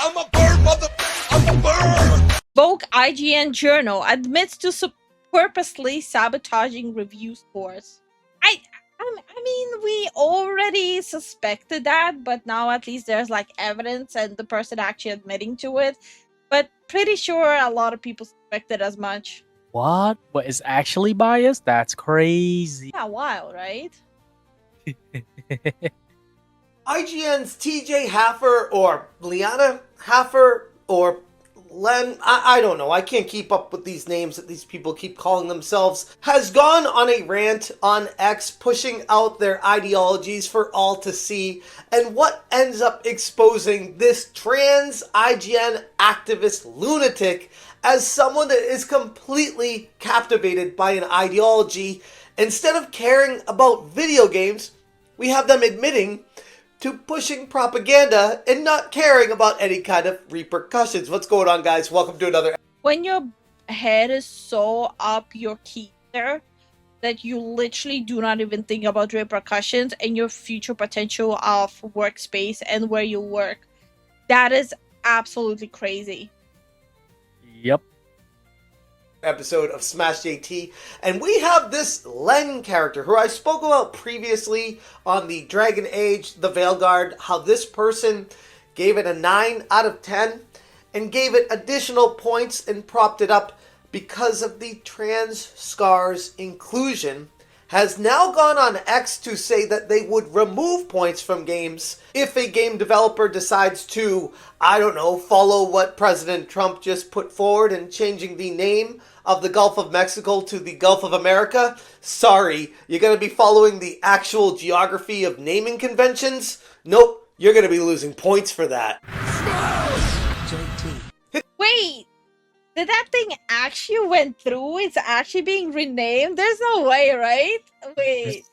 I'm a bird, mother. I'm a bird. Vogue IGN Journo admits to purposely sabotaging review scores. I mean, we already suspected that, but now at least there's like evidence and the person actually admitting to it. But pretty sure a lot of people suspected as much. What? What is actually biased? That's crazy. Yeah, wild, right? IGN's TJ Haffer or Liana Haffer or Len, I don't know, I can't keep up with these names that these people keep calling themselves, has gone on a rant on X pushing out their ideologies for all to see, and what ends up exposing this trans IGN activist lunatic as someone that is completely captivated by an ideology. Instead of caring about video games, we have them admitting to pushing propaganda and not caring about any kind of repercussions. What's going on, guys? Welcome to another. When your head is so up your keister that you literally do not even think about repercussions and your future potential of workspace and where you work, that is absolutely crazy. Yep. Episode of Smash JT, and we have this Len character who I spoke about previously on the Dragon Age, the Veilguard, how this person gave it a 9 out of 10 and gave it additional points and propped it up because of the trans scars inclusion, has now gone on X to say that they would remove points from games if a game developer decides to, I don't know, follow what President Trump just put forward and changing the name of the Gulf of Mexico to the Gulf of America. Sorry, you're going to be following the actual geography of naming conventions? Nope, you're going to be losing points for that. Wait, did that thing actually went through? It's actually being renamed? There's no way, right? Wait,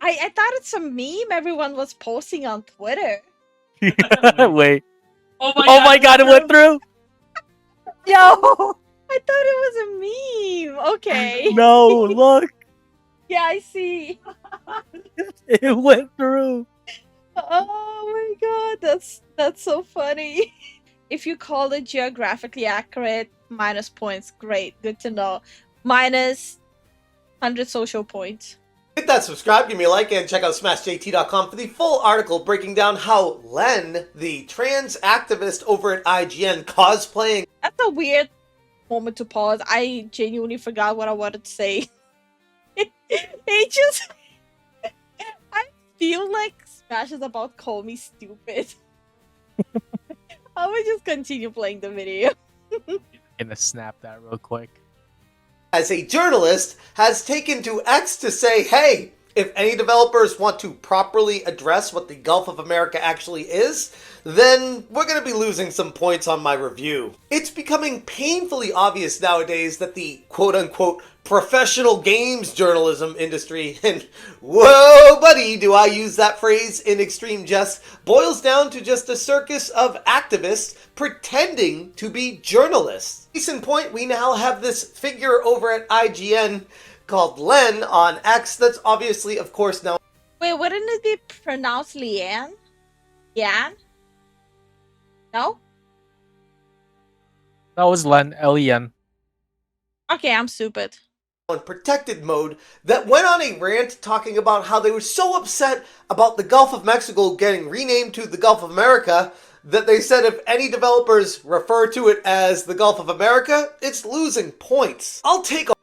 I thought it's a meme everyone was posting on Twitter. Wait. Oh my god, it went through? Yo! I thought it was a meme. Okay. No, look. Yeah, I see. It went through. Oh my god, that's so funny. If you call it geographically accurate, minus points. Great, good to know. Minus 100 social points. Hit that subscribe, give me a like, and check out smashjt.com for the full article breaking down how Len, the trans activist over at IGN, cosplaying. That's a weird moment to pause. I genuinely forgot what I wanted to say. It just... I feel like Smash is about to call me stupid. I will just continue playing the video. Gonna snap that real quick. As a journalist, has taken to X to say, hey, if any developers want to properly address what the Gulf of America actually is, then we're going to be losing some points on my review. It's becoming painfully obvious nowadays that the quote-unquote professional games journalism industry, and whoa buddy, do I use that phrase in extreme jest, boils down to just a circus of activists pretending to be journalists. Case in point, we now have this figure over at IGN called Len on X that's obviously, of course, now... Wait, wouldn't it be pronounced Leanne? Yan? No? That was Len, L-E-N. Okay, I'm stupid. in protected mode that went on a rant talking about how they were so upset about the Gulf of Mexico getting renamed to the Gulf of America that they said if any developers refer to it as the Gulf of America, it's losing points. I'll take a...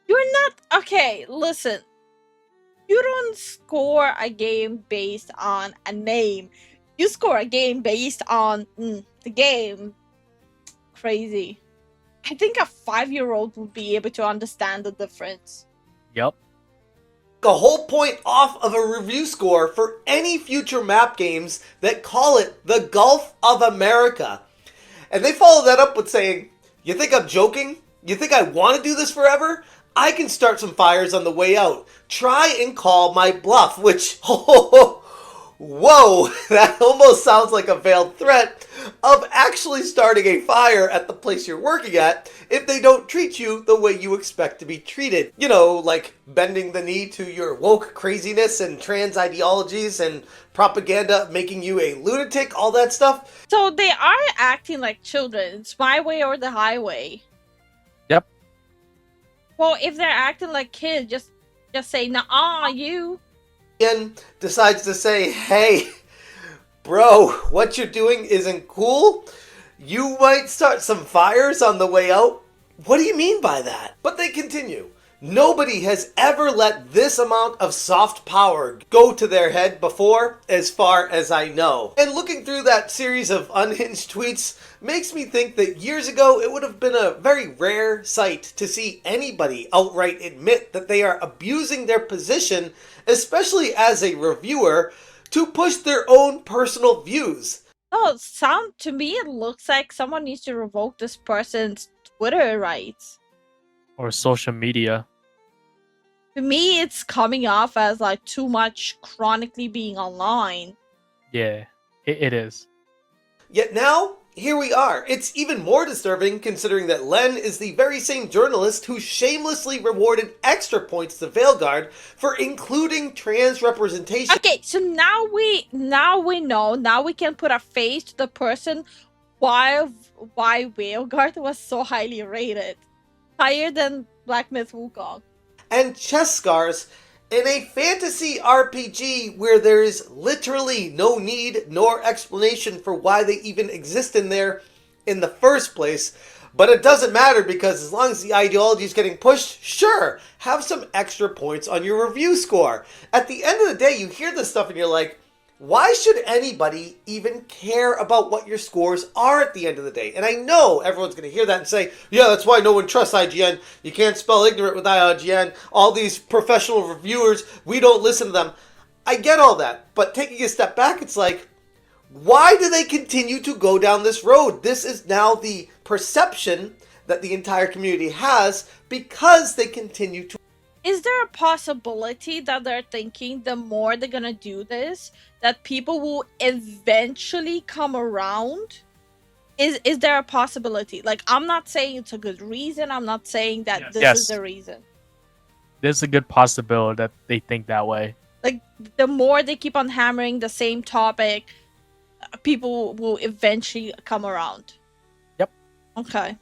You're not... Okay, listen. You don't score a game based on a name. You score a game based on the game. Crazy. I think a 5-year-old would be able to understand the difference. Yep. A whole point off of a review score for any future map games that call it the Gulf of America. And they follow that up with saying, you think I'm joking? You think I want to do this forever? I can start some fires on the way out. Try and call my bluff, which, whoa, that almost sounds like a veiled threat. of actually starting a fire at the place you're working at if they don't treat you the way you expect to be treated. You know, like bending the knee to your woke craziness and trans ideologies and propaganda making you a lunatic, all that stuff. So they are acting like children. It's my way or the highway. Yep. Well, if they're acting like kids, just say, "Nah, you." And decides to say, hey, bro, what you're doing isn't cool. You might start some fires on the way out. What do you mean by that? But they continue. Nobody has ever let this amount of soft power go to their head before, as far as I know. And looking through that series of unhinged tweets makes me think that years ago it would have been a very rare sight to see anybody outright admit that they are abusing their position, especially as a reviewer, to push their own personal views. No, to me it looks like someone needs to revoke this person's Twitter rights. Or social media. To me, it's coming off as like too much chronically being online. Yeah, it is. Yet now, here we are. It's even more disturbing considering that Len is the very same journalist who shamelessly rewarded extra points to Veilguard for including trans representation. Okay, so now we know. Now we can put a face to the person why Veilguard was so highly rated, higher than Black Myth Wukong. And chess scars in a fantasy RPG where there is literally no need nor explanation for why they even exist in there in the first place. But it doesn't matter because as long as the ideology is getting pushed, sure, have some extra points on your review score. At the end of the day, you hear this stuff and you're like, why should anybody even care about what your scores are at the end of the day? And I know everyone's going to hear that and say, yeah, that's why no one trusts IGN. You can't spell ignorant with IGN. All these professional reviewers, we don't listen to them. I get all that. But taking a step back, it's like, why do they continue to go down this road? This is now the perception that the entire community has because they continue to. Is there a possibility that they're thinking the more they're gonna do this, that people will eventually come around? Is there a possibility? Like, I'm not saying it's a good reason. I'm not saying that this is the reason. There's a good possibility that they think that way. Like, the more they keep on hammering the same topic, people will eventually come around. Yep. Okay.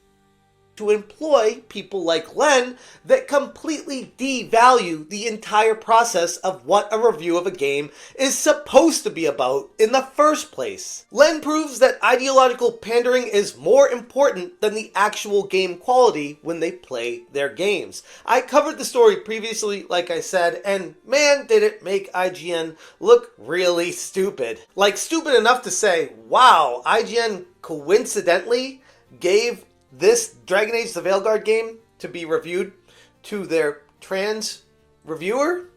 To employ people like Len that completely devalue the entire process of what a review of a game is supposed to be about in the first place. Len proves that ideological pandering is more important than the actual game quality when they play their games. I covered the story previously, like I said, and man, did it make IGN look really stupid. Like, stupid enough to say, wow, IGN coincidentally gave this Dragon Age the Veilguard game to be reviewed to their trans reviewer.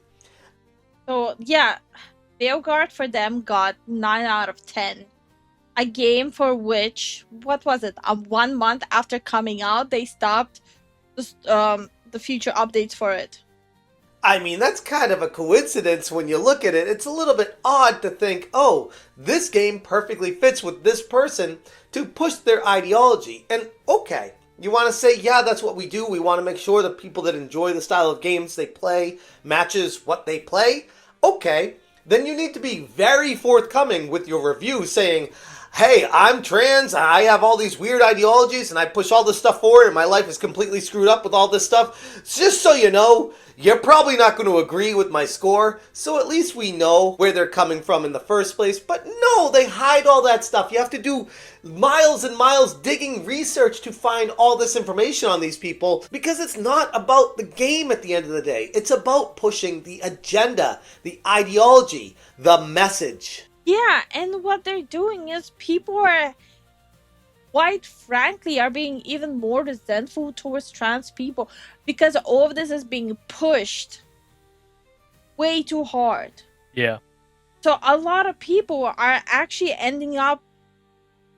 So yeah, Veilguard for them got 9 out of 10. A game for which, what was it? 1 month after coming out, they stopped the future updates for it. I mean, that's kind of a coincidence when you look at it. It's a little bit odd to think, oh, this game perfectly fits with this person to push their ideology. And okay, you want to say, yeah, that's what we do. We want to make sure the people that enjoy the style of games they play matches what they play. Okay, then you need to be very forthcoming with your review saying, hey, I'm trans, I have all these weird ideologies, and I push all this stuff forward, and my life is completely screwed up with all this stuff. Just so you know, you're probably not going to agree with my score, so at least we know where they're coming from in the first place. But no, they hide all that stuff. You have to do miles and miles digging research to find all this information on these people, because it's not about the game at the end of the day. It's about pushing the agenda, the ideology, the message. Yeah, and what they're doing is people are, quite frankly, are being even more resentful towards trans people because all of this is being pushed way too hard. Yeah. So a lot of people are actually ending up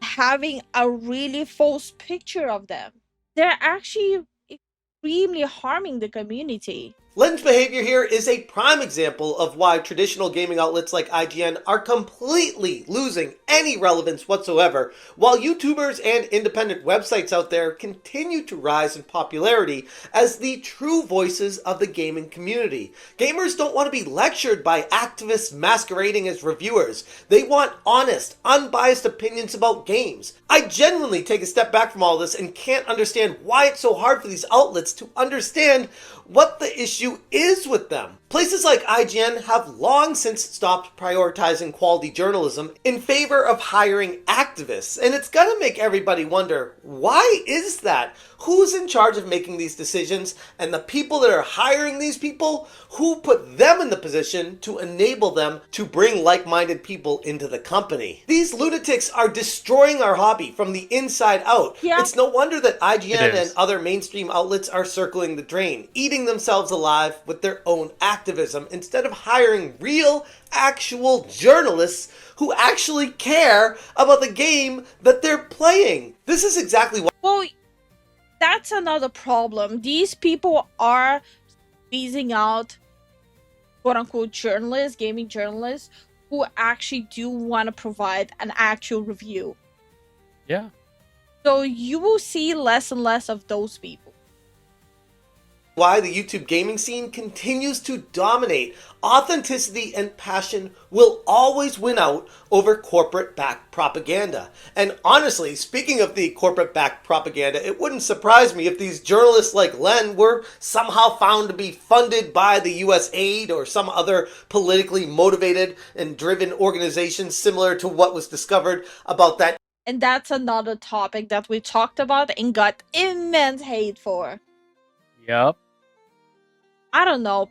having a really false picture of them. They're actually extremely harming the community. Len's behavior here is a prime example of why traditional gaming outlets like IGN are completely losing any relevance whatsoever, while YouTubers and independent websites out there continue to rise in popularity as the true voices of the gaming community. Gamers don't want to be lectured by activists masquerading as reviewers. They want honest, unbiased opinions about games. I genuinely take a step back from all this and can't understand why it's so hard for these outlets to understand what the issue is with them. Places like IGN have long since stopped prioritizing quality journalism in favor of hiring activists, and it's gonna make everybody wonder, why is that? Who's in charge of making these decisions? And the people that are hiring these people, who put them in the position to enable them to bring like-minded people into the company? These lunatics are destroying our hobby from the inside out. Yeah. It's no wonder that IGN and other mainstream outlets are circling the drain, eating themselves alive with their own activism instead of hiring real, actual journalists who actually care about the game that they're playing. This is exactly what... Well, that's another problem. These people are squeezing out quote-unquote journalists, gaming journalists, who actually do want to provide an actual review. Yeah. So you will see less and less of those people. Why the YouTube gaming scene continues to dominate. Authenticity and passion will always win out over corporate-backed propaganda. And honestly, speaking of the corporate-backed propaganda, it wouldn't surprise me if these journalists like Len were somehow found to be funded by the US aid or some other politically motivated and driven organization similar to what was discovered about that. And that's another topic that we talked about and got immense hate for. Yep. I don't know.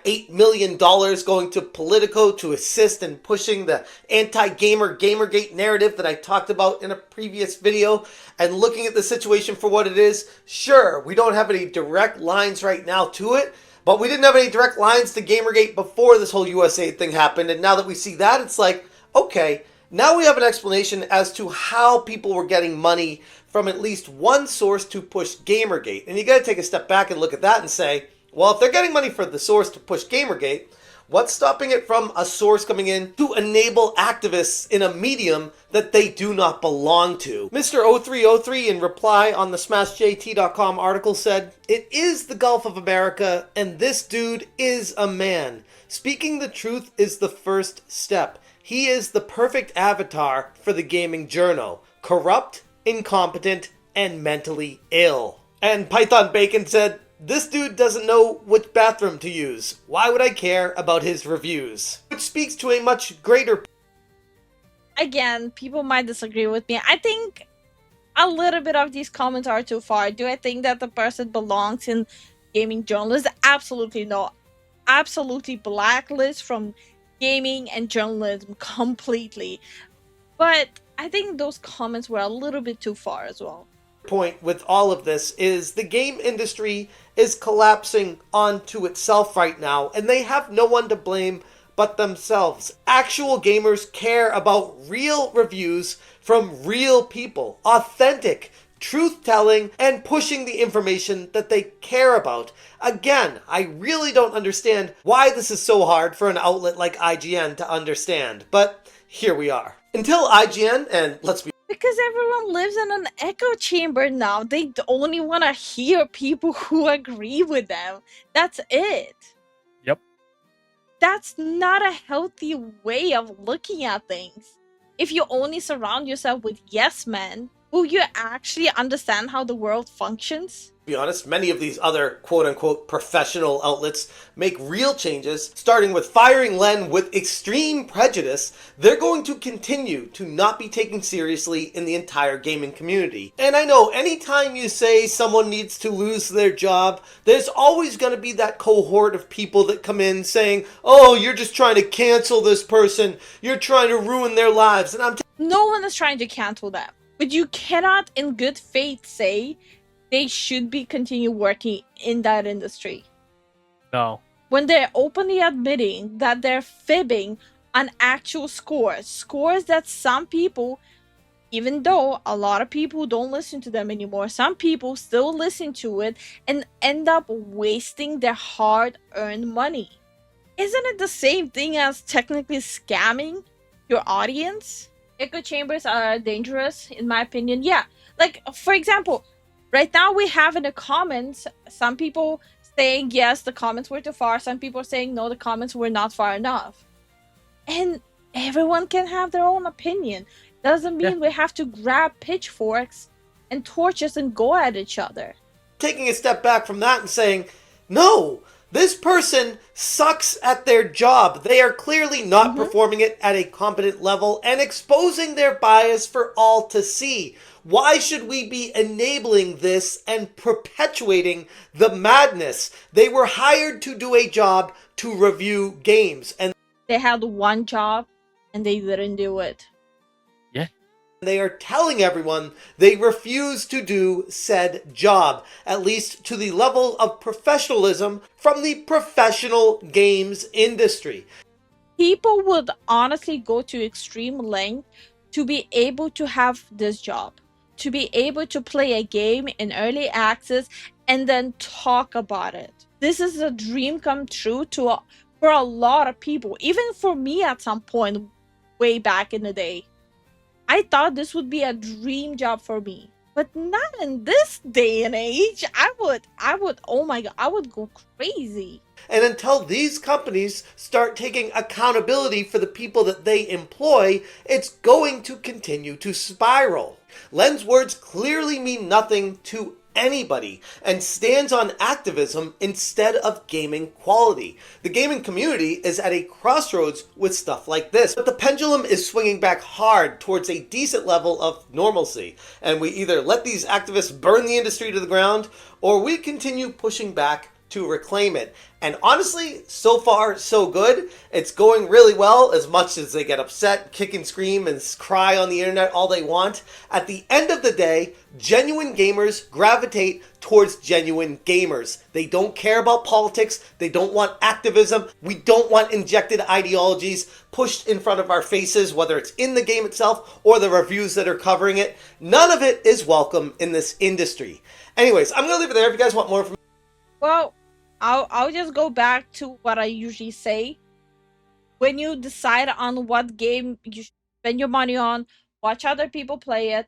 $8 million going to Politico to assist in pushing the anti-gamer Gamergate narrative that I talked about in a previous video. And looking at the situation for what it is, sure, we don't have any direct lines right now to it, but we didn't have any direct lines to Gamergate before this whole USA thing happened. And now that we see that, it's like, okay, now we have an explanation as to how people were getting money from at least one source to push Gamergate. And you got to take a step back and look at that and say, well, if they're getting money for the source to push Gamergate, what's stopping it from a source coming in to enable activists in a medium that they do not belong to? Mr. 0303 in reply on the SmashJT.com article said, "It is the Gulf of America, and this dude is a man. Speaking the truth is the first step. He is the perfect avatar for the gaming journo. Corrupt, incompetent, and mentally ill." And Python Bacon said, "This dude doesn't know which bathroom to use. Why would I care about his reviews?" Which speaks to a much greater... Again, people might disagree with me. I think a little bit of these comments are too far. Do I think that the person belongs in gaming journalism? Absolutely no. Absolutely blacklist from gaming and journalism completely. But I think those comments were a little bit too far as well. Point with all of this is the game industry is collapsing onto itself right now, and they have no one to blame but themselves. Actual gamers care about real reviews from real people, authentic, truth-telling, and pushing the information that they care about. Again, I really don't understand why this is so hard for an outlet like IGN to understand, but here we are. Until IGN, and let's be... Because everyone lives in an echo chamber now. They only want to hear people who agree with them. That's it. Yep. That's not a healthy way of looking at things. If you only surround yourself with yes men, will you actually understand how the world functions? To be honest, many of these other quote-unquote professional outlets make real changes, starting with firing Len with extreme prejudice. They're going to continue to not be taken seriously in the entire gaming community. And I know anytime you say someone needs to lose their job, there's always going to be that cohort of people that come in saying, oh, you're just trying to cancel this person, you're trying to ruin their lives. And no one is trying to cancel them. But you cannot in good faith say they should be continue working in that industry. No. When they're openly admitting that they're fibbing on actual scores that some people even though a lot of people don't listen to them anymore, some people still listen to it and end up wasting their hard-earned money. Isn't it the same thing as technically scamming your audience? Echo chambers are dangerous, in my opinion. Yeah, like, for example, right now we have in the comments some people saying yes, the comments were too far, some people saying no, the comments were not far enough. And everyone can have their own opinion. Doesn't mean we have to grab pitchforks and torches and go at each other. Taking a step back from that and saying, no, this person sucks at their job. They are clearly not performing it at a competent level and exposing their bias for all to see. Why should we be enabling this and perpetuating the madness? They were hired to do a job to review games, and they had one job and they didn't do it. Yeah. They are telling everyone they refuse to do said job, at least to the level of professionalism from the professional games industry. People would honestly go to extreme length to be able to have this job, to be able to play a game in early access and then talk about it. This is a dream come true for a lot of people, even for me at some point way back in the day. I thought this would be a dream job for me, but not in this day and age. I would, oh my god, I would go crazy. And until these companies start taking accountability for the people that they employ, it's going to continue to spiral. Len's words clearly mean nothing to anybody and stands on activism instead of gaming quality. The gaming community is at a crossroads with stuff like this, but the pendulum is swinging back hard towards a decent level of normalcy, and we either let these activists burn the industry to the ground or we continue pushing back to reclaim it. And honestly, so far, so good. It's going really well, as much as they get upset, kick and scream, and cry on the internet all they want. At the end of the day, genuine gamers gravitate towards genuine gamers. They don't care about politics. They don't want activism. We don't want injected ideologies pushed in front of our faces, whether it's in the game itself or the reviews that are covering it. None of it is welcome in this industry. Anyways, I'm going to leave it there. If you guys want more from Well, I'll just go back to what I usually say. When you decide on what game you spend your money on, watch other people play it,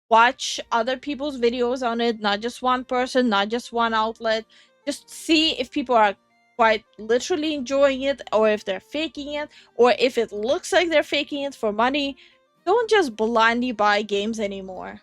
watch other people's videos on it, not just one person, not just one outlet. Just see if people are quite literally enjoying it, or if they're faking it, or if it looks like they're faking it for money. Don't just blindly buy games anymore.